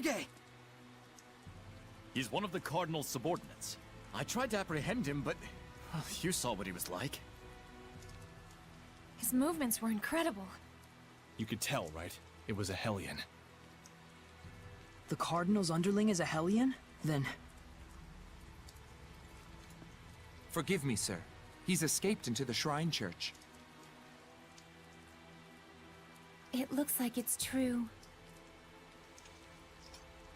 Sergei! He's one of the Cardinal's subordinates. I tried to apprehend him, but you saw what he was like. His movements were incredible. You could tell, right? It was a Hellion. The Cardinal's underling is a Hellion? Then... Forgive me, sir. He's escaped into the Shrine Church. It looks like it's true.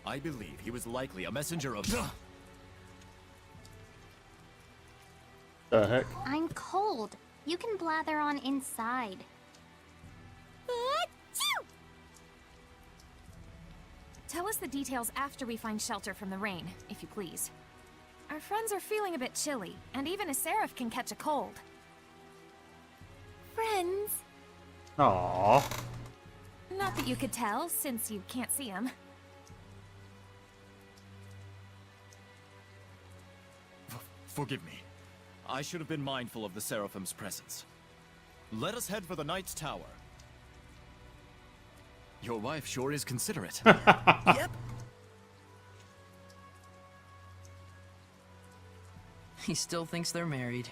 I believe he was likely a messenger of... The heck? I'm cold. You can blather on inside. Tell us the details after we find shelter from the rain, if you please. Our friends are feeling a bit chilly, and even a seraph can catch a cold. Friends? Aww. Not that you could tell, since you can't see them. Forgive me. I should have been mindful of the Seraphim's presence. Let us head for the Knight's Tower. Your wife sure is considerate. Yep. He still thinks they're married.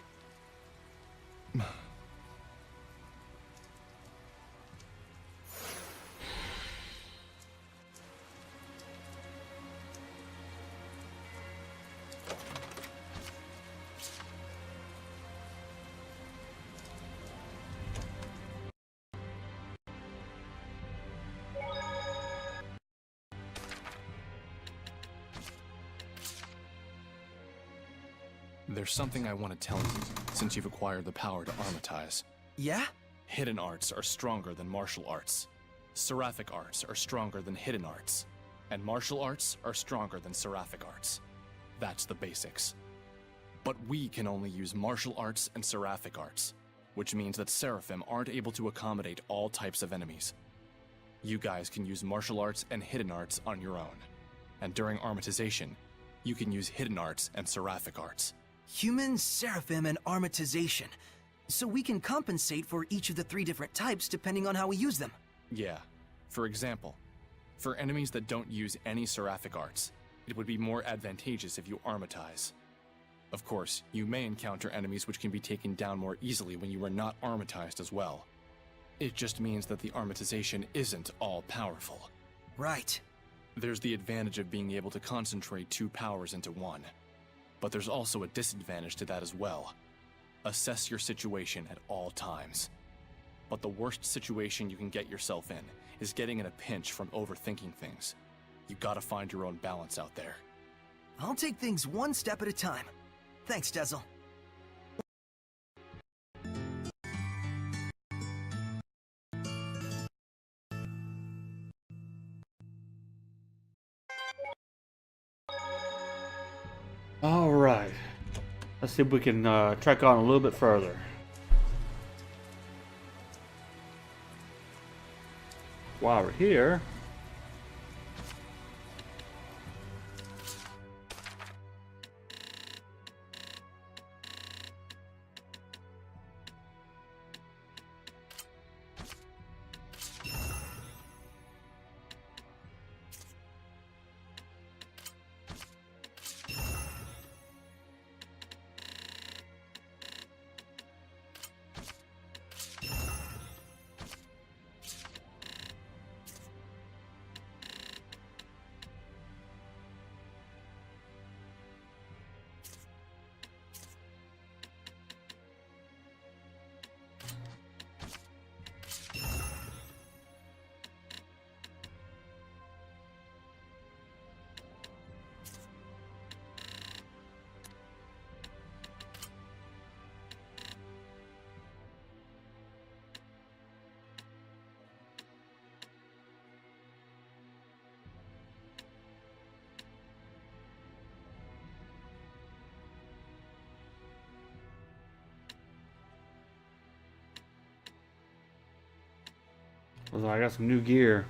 There's something I want to tell you, since you've acquired the power to armatize. Yeah? Hidden arts are stronger than martial arts. Seraphic arts are stronger than hidden arts. And martial arts are stronger than seraphic arts. That's the basics. But we can only use martial arts and seraphic arts, which means that Seraphim aren't able to accommodate all types of enemies. You guys can use martial arts and hidden arts on your own. And during armatization, you can use hidden arts and seraphic arts. Human, Seraphim, and armatization. So we can compensate for each of the 3 different types depending on how we use them. Yeah. For example, for enemies that don't use any seraphic arts, it would be more advantageous if you armatize. Of course, you may encounter enemies which can be taken down more easily when you are not armatized as well. It just means that the armatization isn't all powerful. Right. There's the advantage of being able to concentrate 2 powers into one. But there's also a disadvantage to that as well. Assess your situation at all times. But the worst situation you can get yourself in is getting in a pinch from overthinking things. You gotta find your own balance out there. I'll take things one step at a time. Thanks, Dezel. Alright. Let's see if we can trek on a little bit further. While we're here... Well, I got some new gear.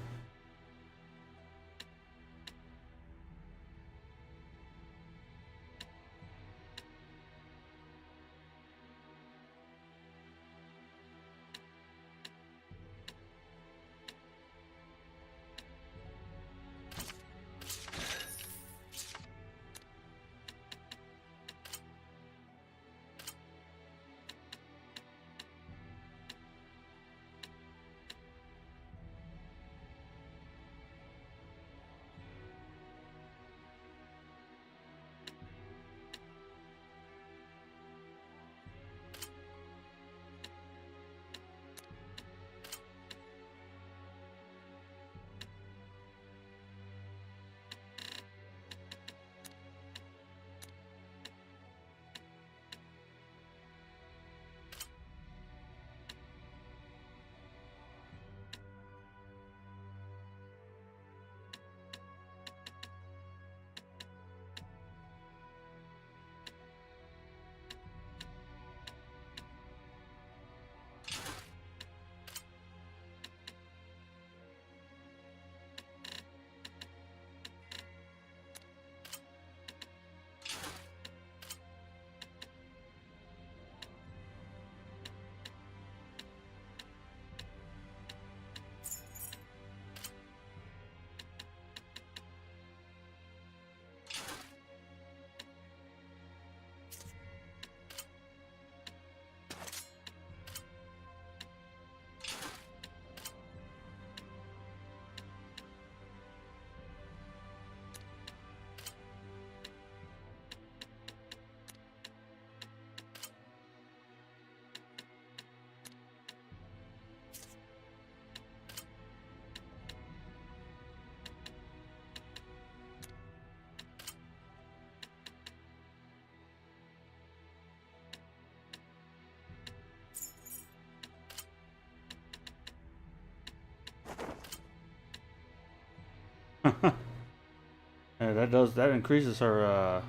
Yeah, that increases her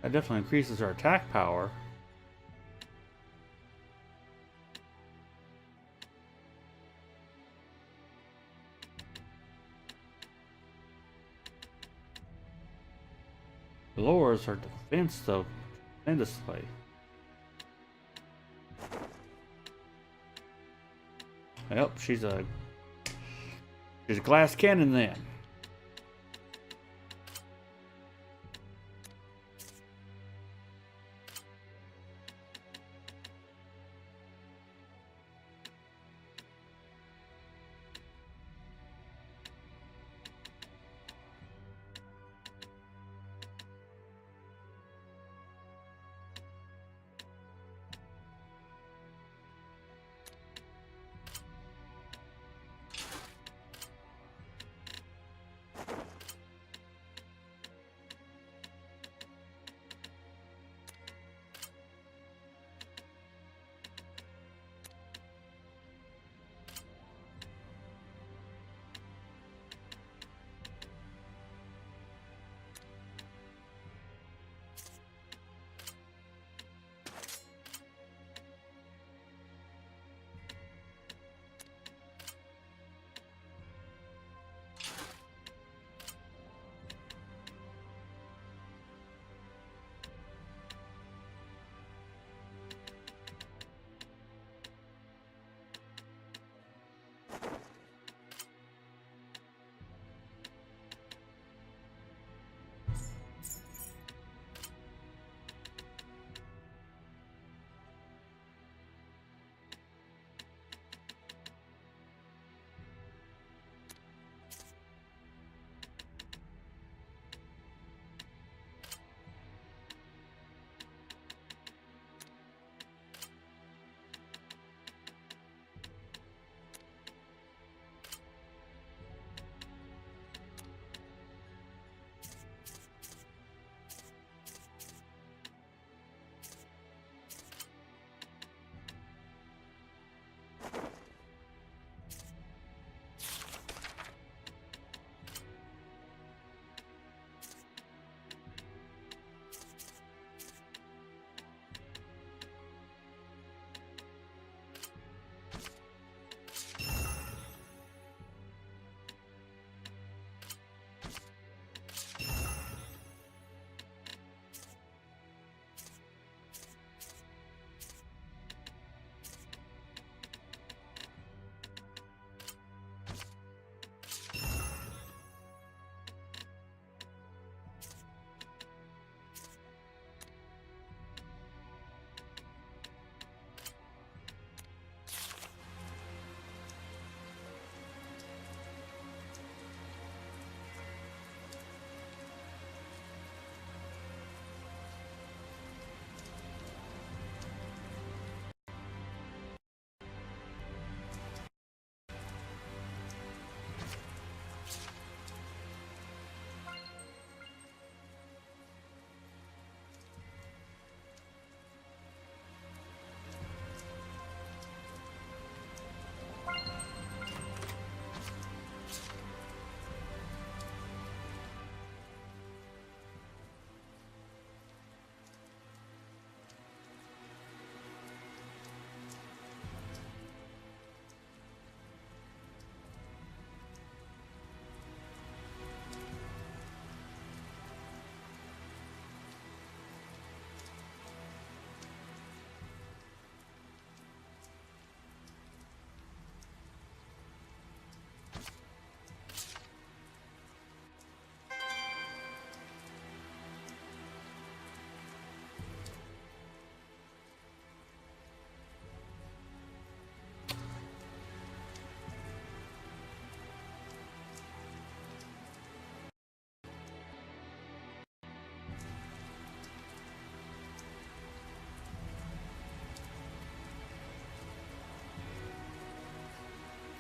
that definitely increases her attack power. Lowers her defense though tremendously. Yep, she's a glass cannon then.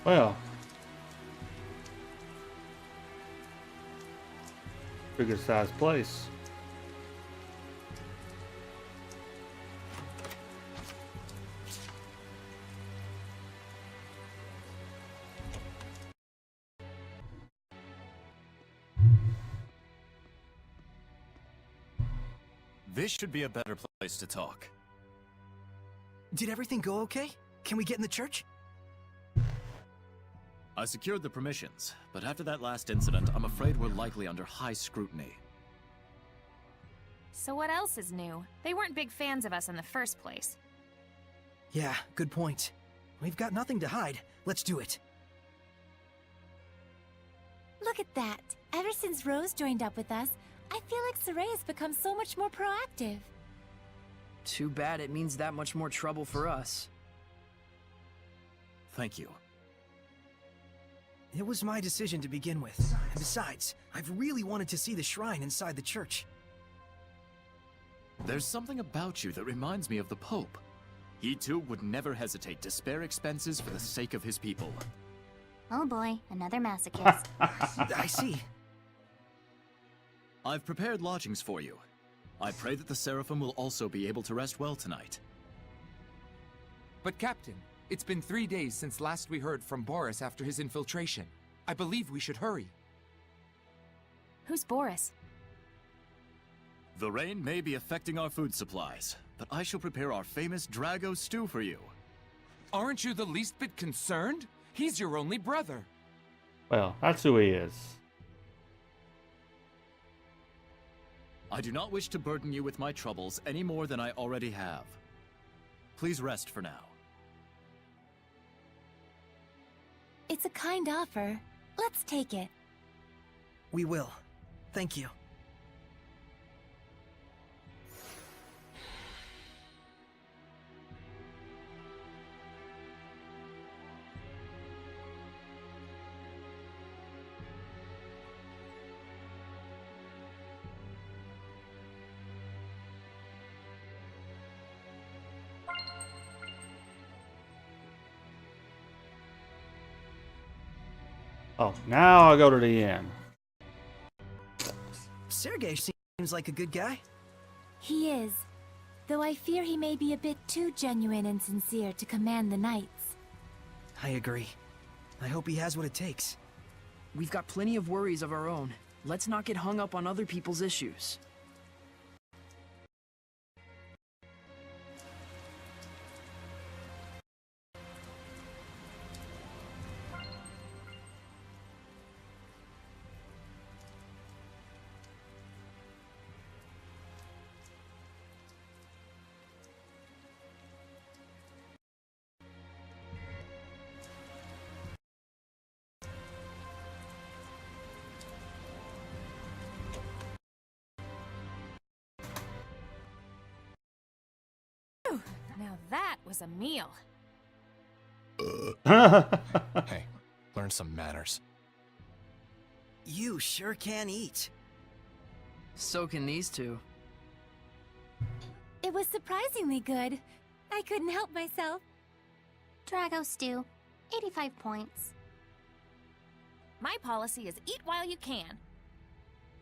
Well, pretty good sized place. This should be a better place to talk. Did everything go okay? Can we get in the church? I secured the permissions, but after that last incident, I'm afraid we're likely under high scrutiny. So what else is new? They weren't big fans of us in the first place. Yeah, good point. We've got nothing to hide. Let's do it. Look at that. Ever since Rose joined up with us, I feel like Saray has become so much more proactive. Too bad it means that much more trouble for us. Thank you. It was my decision to begin with. And besides, I've really wanted to see the shrine inside the church. There's something about you that reminds me of the Pope. He too would never hesitate to spare expenses for the sake of his people. Oh boy, another masochist. I see. I've prepared lodgings for you. I pray that the Seraphim will also be able to rest well tonight. But Captain, it's been 3 days since last we heard from Boris after his infiltration. I believe we should hurry. Who's Boris? The rain may be affecting our food supplies, but I shall prepare our famous Drago stew for you. Aren't you the least bit concerned? He's your only brother. Well, that's who he is. I do not wish to burden you with my troubles any more than I already have. Please rest for now. It's a kind offer. Let's take it. We will. Thank you. Oh, now I go to the inn. Sergei seems like a good guy. He is. Though I fear he may be a bit too genuine and sincere to command the knights. I agree. I hope he has what it takes. We've got plenty of worries of our own. Let's not get hung up on other people's issues. Now that was a meal. Hey, learn some manners. You sure can eat. So can these two. It was surprisingly good. I couldn't help myself. Drago stew, 85 points. My policy is eat while you can.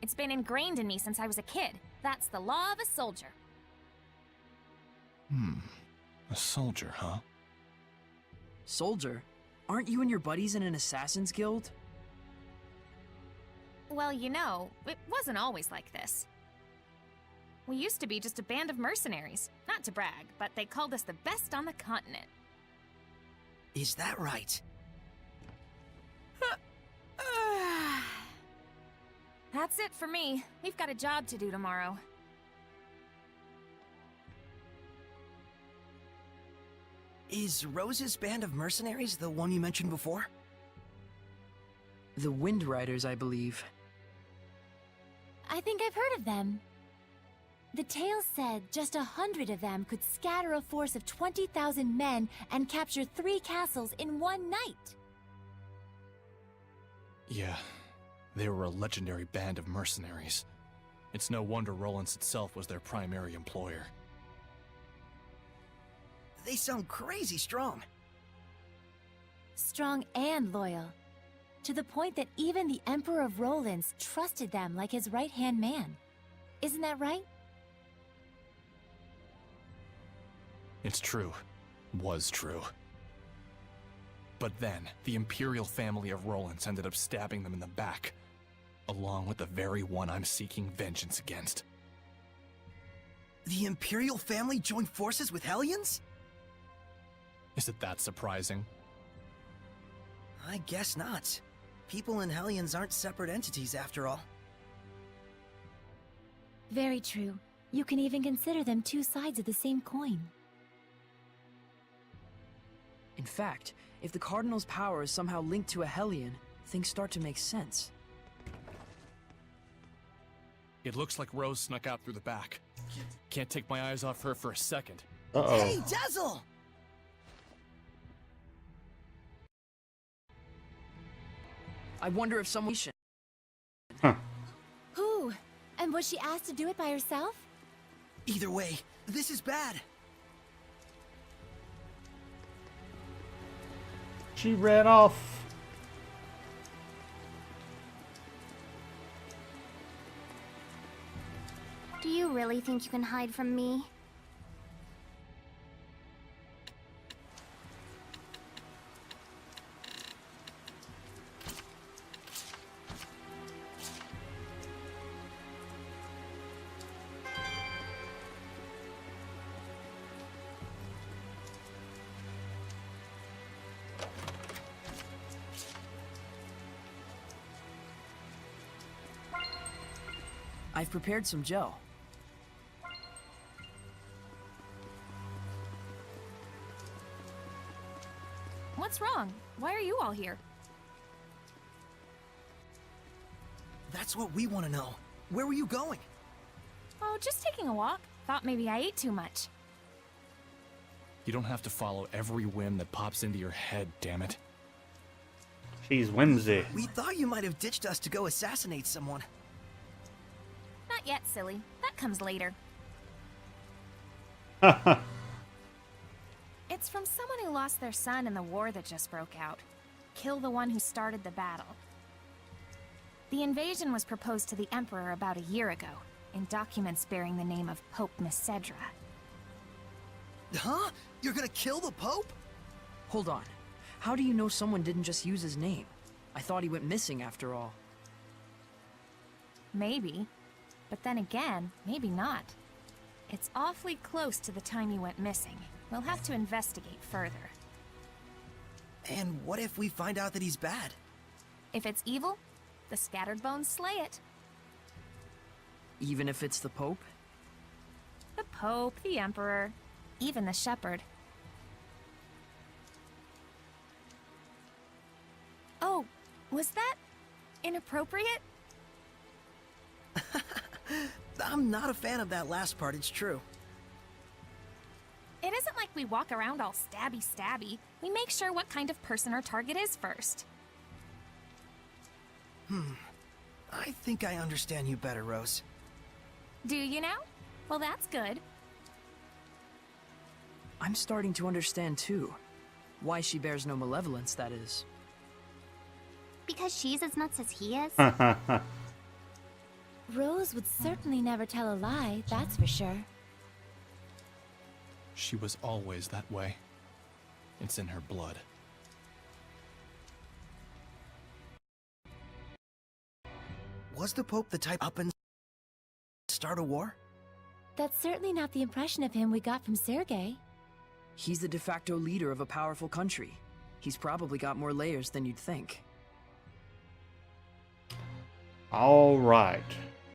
It's been ingrained in me since I was a kid. That's the law of a soldier. A soldier, huh? Soldier? Aren't you and your buddies in an assassin's guild? Well, you know, it wasn't always like this. We used to be just a band of mercenaries. Not to brag, but they called us the best on the continent. Is that right? That's it for me. We've got a job to do tomorrow. Is Rose's band of mercenaries the one you mentioned before? The Wind Riders, I believe. I think I've heard of them. The tale said just 100 of them could scatter a force of 20,000 men and capture 3 castles in one night. Yeah, they were a legendary band of mercenaries. It's no wonder Rollins itself was their primary employer. They sound crazy strong. Strong and loyal. To the point that even the Emperor of Rollins trusted them like his right-hand man. Isn't that right? It's true. Was true. But then, the Imperial family of Rollins ended up stabbing them in the back, along with the very one I'm seeking vengeance against. The Imperial family joined forces with Hellions? Is it that surprising? I guess not. People and Hellions aren't separate entities after all. Very true. You can even consider them two sides of the same coin. In fact, if the Cardinal's power is somehow linked to a Hellion, things start to make sense. It looks like Rose snuck out through the back. Can't take my eyes off her for a second. Uh-oh. Hey, Dazzle! I wonder if someone... Who? And was she asked to do it by herself? Either way, this is bad. She ran off. Do you really think you can hide from me? I've prepared some gel. What's wrong? Why are you all here? That's what we want to know. Where were you going? Oh, just taking a walk. Thought maybe I ate too much. You don't have to follow every whim that pops into your head, damn it. She's whimsy. We thought you might have ditched us to go assassinate someone. Not yet, silly. That comes later. It's from someone who lost their son in the war that just broke out. Kill the one who started the battle. The invasion was proposed to the Emperor about a year ago, in documents bearing the name of Pope Messedra. Huh? You're gonna kill the Pope? Hold on. How do you know someone didn't just use his name? I thought he went missing after all. Maybe. But then again, maybe not. It's awfully close to the time he went missing. We'll have to investigate further. And what if we find out that he's bad? If it's evil, the Scattered Bones slay it. Even if it's the Pope? The Pope, the Emperor, even the Shepherd. Oh, was that inappropriate? I'm not a fan of that last part, it's true. It isn't like we walk around all stabby-stabby. We make sure what kind of person our target is first. I think I understand you better, Rose. Do you now? Well, that's good. I'm starting to understand too. Why she bears no malevolence, that is. Because she's as nuts as he is? Rose would certainly never tell a lie, that's for sure. She was always that way. It's in her blood. Was the Pope the type up and start a war? That's certainly not the impression of him we got from Sergei. He's the de facto leader of a powerful country. He's probably got more layers than you'd think. All right.